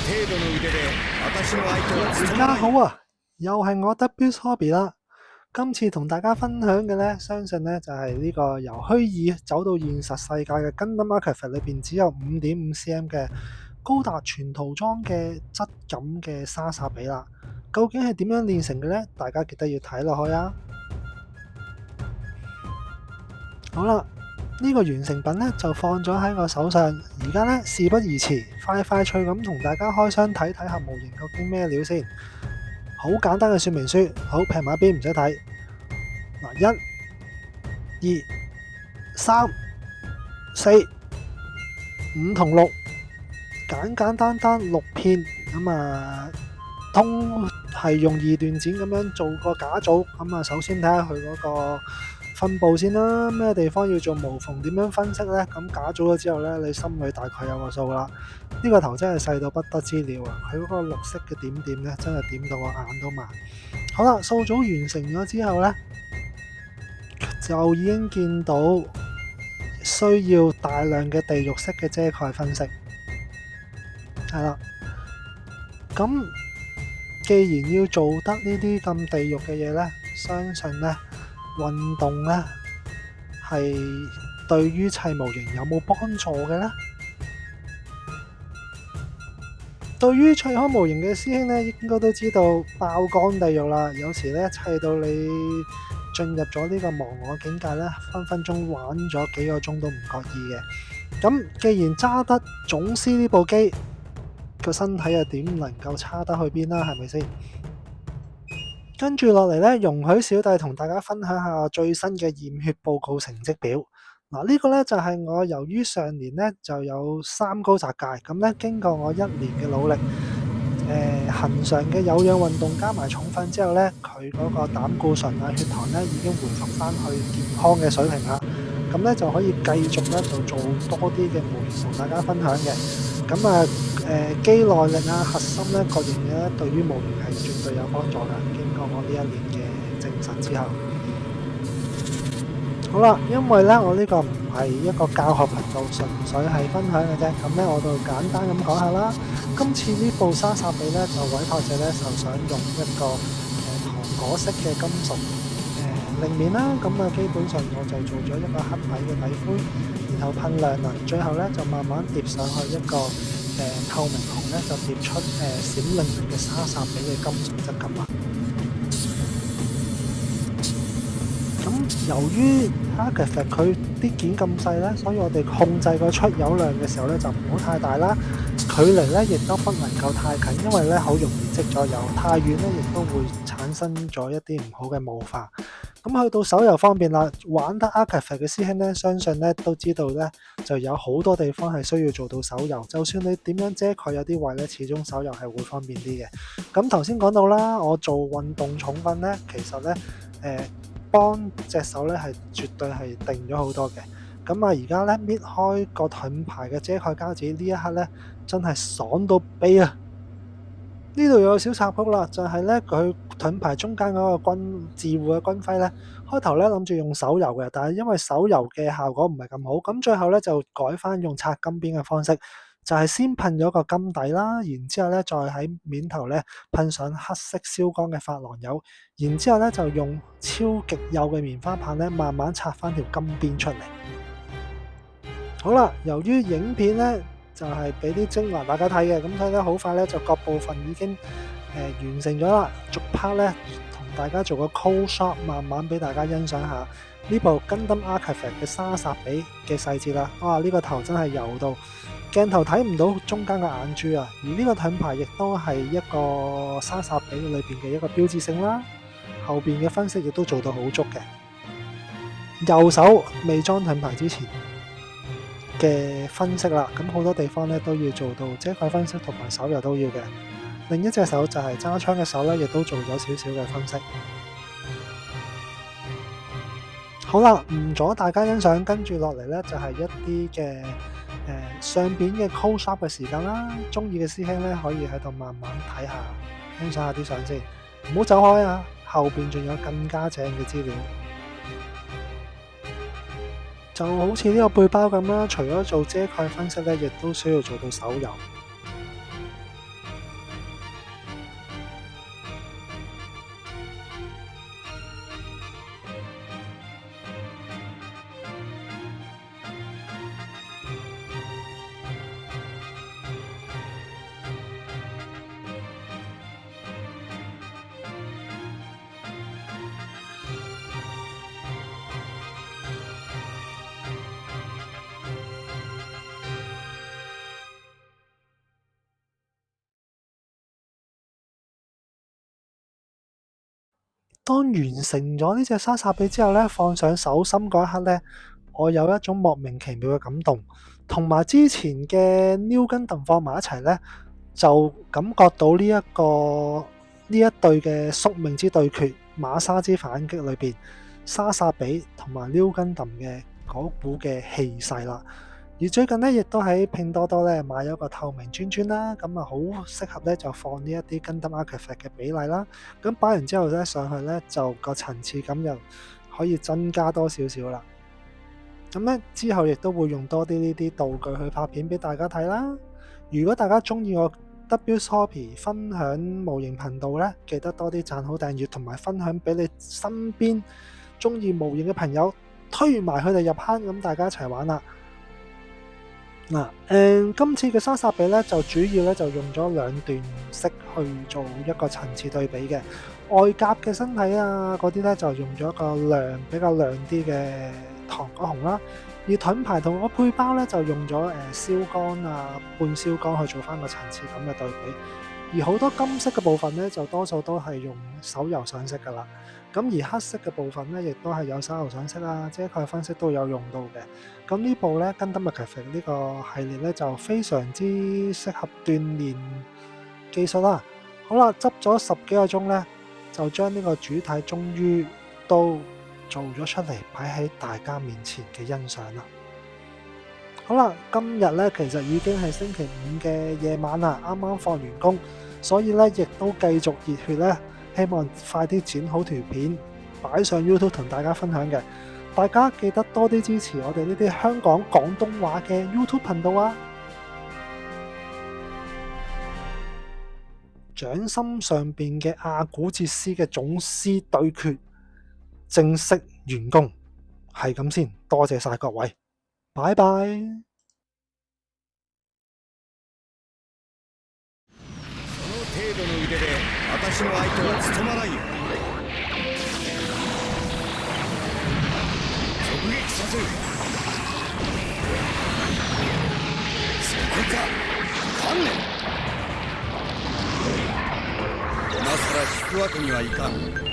度の腕で私の相手は務大家まない。好啊，又係我 W Hobby 啦。今次同大家分享嘅呢，相信呢就係呢個由虛擬走到現實世界嘅 Gundam Archive 裏邊只有5.5cm 嘅高達全塗裝嘅質感嘅莎莎比啦。究竟係點樣練成嘅呢？大家記得要睇落去啊！好啦，呢個完成品呢就放咗喺我手上，而家呢事不宜遲，快快脆咁同大家開箱睇睇下模型究竟咩料先。好簡單嘅說明書，好平埋一邊唔使睇。嗱，1、2、3、4、5同6，簡簡單單6片，咁通係用二段剪咁樣做個假組。咁首先睇下佢嗰個分佈先啦，咩地方要做無縫，點樣分析呢？咁假組咗之後呢，你心裏大概有個數啦。呢個頭真係細到不得之了啊！佢嗰個綠色嘅點點呢，真係點到我眼都盲。好啦，掃組完成咗之後呢，就已經見到需要大量嘅地獄式嘅遮蓋分析。係啦，咁既然要做得呢啲咁地獄嘅嘢呢，相信呢運動呢係對於砌模型有冇幫助嘅呢？對於砌開模型嘅師兄呢，應該都知道爆肝地獄啦。有時呢，砌到你進入咗呢個忘我境界呢，分分鐘玩咗幾個鐘都唔覺意嘅。咁既然揸得總司呢部機，個身體又點能夠差得去邊啦？係咪先？跟住落嚟呢，容許小弟同大家分享下我最新嘅驗血報告成績表。嗱，呢個呢就係我由於上年呢就有3高閘界，咁呢經過我1年嘅努力，恒常嘅有氧運動加埋重訓之後呢，佢嗰個膽固醇血糖呢已經回復翻去健康嘅水平啦。咁呢就可以繼續呢就做多啲嘅模型同大家分享嘅。咁肌耐力核心呢各樣嘢呢，對於模型係絕對有幫助嘅。經過我呢1年嘅精神之後。好啦，因為呢我呢個唔係一個教學頻道，純粹係分享嘅啫。咁呢我就簡單咁講下啦。今次呢部莎莎比呢，就委託者呢就想用一個糖果式嘅金屬令面啦。咁基本上我就做咗一個黑底嘅底灰，然後噴亮能，最後呢就慢慢疊上去一個透明紅呢，就疊出閃靈靈嘅莎莎比嘅金屬質感啦。咁由於 Archive 佢啲件咁細咧，所以我哋控制個出油量嘅時候咧就唔好太大啦，距離咧亦都不能夠太近，因為咧好容易積咗油，太遠咧亦都會產生咗一啲唔好嘅霧化。咁去到手油方面啦，玩得 Archive 嘅師兄咧，相信咧都知道咧就有好多地方係需要做到手油，就算你點樣遮蓋有啲位咧，始終手油係會方便啲嘅。咁頭先講到啦，我做運動重訓咧，其實咧幫隻手咧係絕對係定咗好多嘅。咁而家咧搣開個盾牌嘅遮蓋膠紙呢一刻咧，真係爽到痹啊！呢度有小插曲啦，就係咧佢盾牌中間嗰個自護嘅軍徽咧，開頭咧諗住用手油嘅，但係因為手油嘅效果唔係咁好，咁最後咧就改翻用擦金邊嘅方式，就係先噴咗個金底啦，然之後咧再喺面頭咧噴上黑色燒光嘅珐琅油，然之後咧就用超極幼嘅棉花棒咧慢慢擦翻條金邊出嚟。好啦，由於影片咧就係俾啲精華大家睇嘅，咁所以咧好快咧就各部分已經完成咗啦，逐 part 咧同大家做個 close shot，慢慢俾大家欣賞下呢部 Gundam Archive 嘅莎莎比嘅細節啦。哇！呢個頭真係油到鏡頭睇唔到中間嘅眼珠啊！而呢個盾牌亦都係一個莎莎比裏邊嘅一個標誌性啦。後邊嘅分析亦都做到好足嘅。右手未裝盾牌之前嘅分析啦，咁好多地方咧都要做到遮蓋分析同埋手油都要嘅。另一隻手就係揸槍嘅手咧，亦都做咗少少嘅分析。好啦，唔阻大家欣賞，跟住落嚟咧就係一啲嘅上邊嘅 close up 嘅時間啦。中意嘅師兄咧可以喺度慢慢睇下，欣賞下啲相先，唔好走開啊！後邊仲有更加正嘅資料。就好似呢個背包咁啦，除咗做遮蓋分析咧，亦都需要做到手油。當完成咗呢隻莎莎比之後咧，放上手心嗰一刻咧，我有一種莫名其妙嘅感動，同埋之前嘅 New Gundam 放埋一齊咧，就感覺到呢一對嘅宿命之對決、馬沙之反擊裏邊，莎莎比同埋 New Gundam嘅嗰股嘅氣勢啦。而最近咧，亦都喺拼多多咧買咗個透明磚啦，咁啊好適合咧就放呢一啲 Gundam Artifact 嘅比例啦。咁擺完之後咧上去咧就個層次感又可以增加多少少啦。咁咧之後亦都會用多啲呢啲道具去拍片俾大家睇啦。如果大家中意我 WShoppy 分享模型頻道咧，記得多啲讚好訂閱同埋分享俾你身邊中意模型嘅朋友，推埋佢哋入坑，咁大家一齊玩啦。嗱，今次嘅莎莎比咧就主要咧就用咗兩段式去做一個層次對比嘅，外甲嘅身體啊嗰啲咧就用咗一個比較亮啲嘅糖果紅啦，而盾牌同個配包咧就用咗燒乾啊半燒乾去做翻個層次感嘅對比，而好多金色嘅部分咧就多數都係用手油上色噶啦。咁而黑色嘅部分咧，亦都係有手油上色啊，遮蓋分色都有用到嘅。咁呢部咧Gundam Archifact呢個系列咧就非常之適合鍛鍊技術啦。好啦，執咗10幾個鐘咧，就將呢個主體終於都做咗出嚟，擺喺大家面前嘅欣賞啦。好啦，今日咧其實已經係星期5嘅夜晚啦，啱啱放完工，所以咧亦都繼續熱血咧。希望快啲剪好條片擺上 YouTube 同大家分享嘅，大家記得多啲支持我哋呢啲香港廣東話嘅 YouTube 頻道啊！掌心上邊嘅阿古哲斯嘅總師對決正式完工，係咁先，多謝晒各位，拜拜。程度の腕で私の相手は務まないよ。直撃させる。そこか観念。今さら引くわけにはいかん。